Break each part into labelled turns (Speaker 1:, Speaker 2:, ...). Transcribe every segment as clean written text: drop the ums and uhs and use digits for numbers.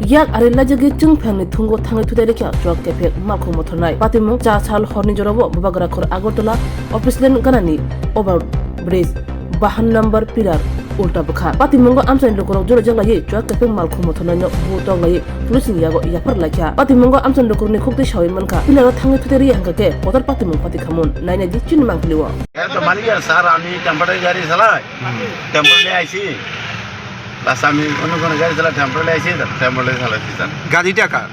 Speaker 1: yak arilla jagi chung phangni thungo thangai thudai rekha chok kepek makho mothonai patimung cha sal horni jorabo bubagra khor Agartala official ganani over bridge bahan number pilar ulta bukha patimungo amsain lokorok joro jangai chok kepek malkho mothonai no butong lai pulising yago yapar lakha patimungo amsain lokorni khokti shawi manka pilaro thangai thudai ri hangake potar patimung pati khamun naina di chin mangpliwa
Speaker 2: তো মালিক sir আমি temporary গাড়ি চালাই temporary আইছি বাস আমি অন্য কোনো গাড়ি চালাই টেম্পোরারি আইছি টেম্পোরারি চালাইছি স্যার
Speaker 3: গাড়িটা কার?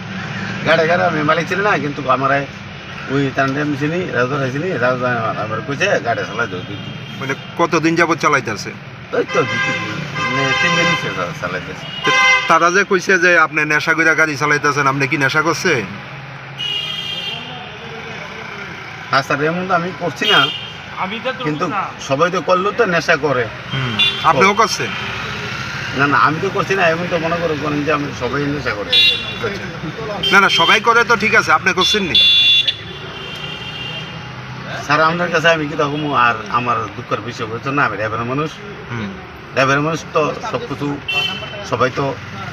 Speaker 2: গাড়ি আমি মালিক ছিল না কিন্তু আমার ওই তান্ডেম চিনি রাজা আইছিনি রাজা আমার কইছে গাড়ি চালাই দাও
Speaker 3: মানে কতদিন যাবত চালাইতেছে?
Speaker 2: ওই তো 3 দিন চালাইতেছে।
Speaker 3: তারা যে কইছে যে আপনি নেশা করে গাড়ি চালাইতেছেন, আপনি কি নেশা করছেন?
Speaker 2: হ্যাঁ স্যার এমন আমি করছি না, কিন্তু সবাই তো করলো তো নেশা করে।
Speaker 3: আপনিও করছেন?
Speaker 2: না না আমি তো করছি না, এমন তো মনে করেন যে আমি সবাই নেশা করে।
Speaker 3: না না সবাই করে তো ঠিক আছে, আপনি করছেন নি?
Speaker 2: স্যার আপনার কাছে আমি কি তখন আর আমার দুঃখের বিষয় হতো না, আমি ড্রাইভারের মানুষ তো সব কিছু সবাই তো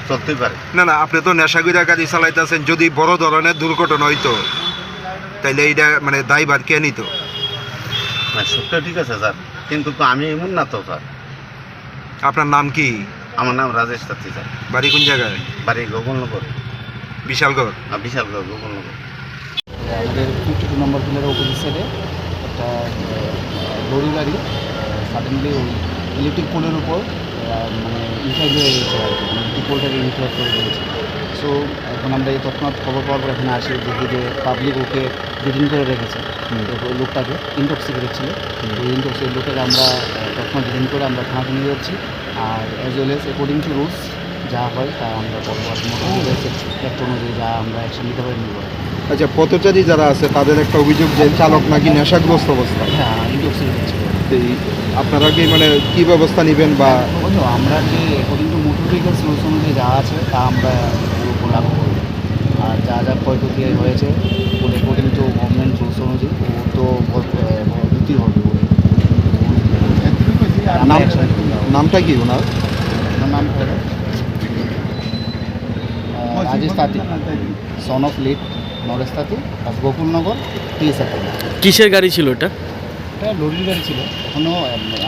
Speaker 2: চলতেই পারে।
Speaker 3: না না আপনি তো নেশা করে গাড়ি চালাইতেছেন, যদি বড় ধরনের দুর্ঘটনা হইতো তাইলে এইটা মানে দায়ভার কে নিত?
Speaker 2: না সবটা ঠিক আছে স্যার, কিন্তু তো আমি এমন না তো স্যার।
Speaker 3: আপনার নাম কি?
Speaker 2: আমার নাম রাজেশ তাঁতি স্যার।
Speaker 3: বাড়ি কোন জায়গায়?
Speaker 2: বাড়ি গোকুলনগর।
Speaker 3: বিশালগড়?
Speaker 2: বিশালগড় গোকুলনগর।
Speaker 4: আমাদের 52 নম্বর পিলারের অপোজিট সাইডে একটা লরি গাড়ি সাডেনলি ওই ইলেকট্রিক পোলের উপর মানে ইনফ্লাইট হয়ে গেছে আর কি, মানে পোলটাকে ইনফ্লাইট করে দিয়েছে। সো এখন আমরা এই তৎক্ষণাৎ খবর পাওয়ার পর এখানে আসি, দেখি যে পাবলিক ওকে ডিটেইন করে রেখেছে। ওই লোকটাকে ইনটক্সিকেটেড ছিল, ওই ইনটক্সিকেটেড লোকটাকে আমরা তৎক্ষণাৎ ডিটেইন করে আমরা থানাতে নিয়ে যাচ্ছি। আর as well as according to rules যা হয় তা আমরা পরবর্তী অ্যাক্ট অনুযায়ী যা আমরা অ্যাকশন নিতে পারি নিব।
Speaker 3: আচ্ছা পথচারী যারা আছে তাদের একটা অভিযোগ যে চালক নাকি নেশাগ্রস্ত অবস্থা।
Speaker 4: হ্যাঁ ইনটক্সিকেটেড ছিল।
Speaker 3: আপনারা কি মানে কি ব্যবস্থা নেবেন বা?
Speaker 4: ওই তো আমরা যে according to motor vehicles rules অনুযায়ী যা আছে তা আমরা ওর উপর লাগু করব। আর যা যা ক্ষয়ক্ষতি হয়েছে ওর অ্যাকর্ডিং টু গভর্নমেন্ট রুলস অনুযায়ী ও তো দিতেই হবে।
Speaker 3: নামটা কি ওনার?
Speaker 4: নাম হলো রাজেশ তাঁতি, সন অফ লিড নরেশ তাঁতি, গোকুলনগর টিএসআর।
Speaker 5: কিসের গাড়ি ছিল এটা?
Speaker 4: এটা লরির গাড়ি ছিল। এখনও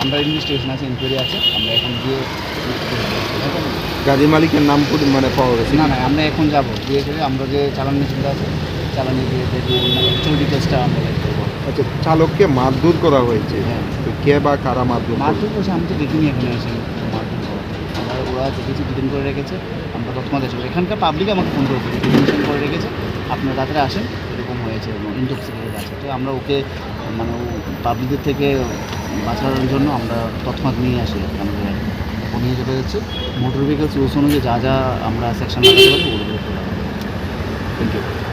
Speaker 4: আমরা ইনভেস্টিগেশন আছে, ইনকোয়ারি আছে, আমরা এখন গিয়ে
Speaker 3: গাড়ির মালিকের নাম মানে পাওয়া গেছে?
Speaker 4: না না আমরা এখন যাবো গিয়ে আমরা যে চালানি চিন্তা আছে চালানি দিয়ে দেখবো অ্যাকচুয়াল ডিটেলসটা আমরা বের করবো।
Speaker 3: আচ্ছা চালককে মারধর করা হয়েছে,
Speaker 4: হ্যাঁ
Speaker 3: তো কে বা কারা মারধর?
Speaker 4: মারধর করছে আমি তো দেখিনি এখানে এসে মারধর করা। আমরা ওরা দেখেছি ডিটেন করে রেখেছে, আমরা তৎক্ষণাৎ এসে এখানকার পাবলিক আমাকে ফোন করেছে ডিটেনশন করে রেখেছে, আপনারা তাড়াতাড়ি আসেন এরকম হয়েছে ইনটক্সিকেটেড আছে। তো আমরা ওকে মানে পাবলিকদের থেকে বাঁচানোর জন্য আমরা তৎক্ষণাৎ নিয়ে আসি, আমাদের নিয়ে চলে যাচ্ছে। মোটর ভেহিকলস রুলস অনুযায়ী যা যা আমরা সেকশন লাগাতে পারি ওগুলো। Thank you.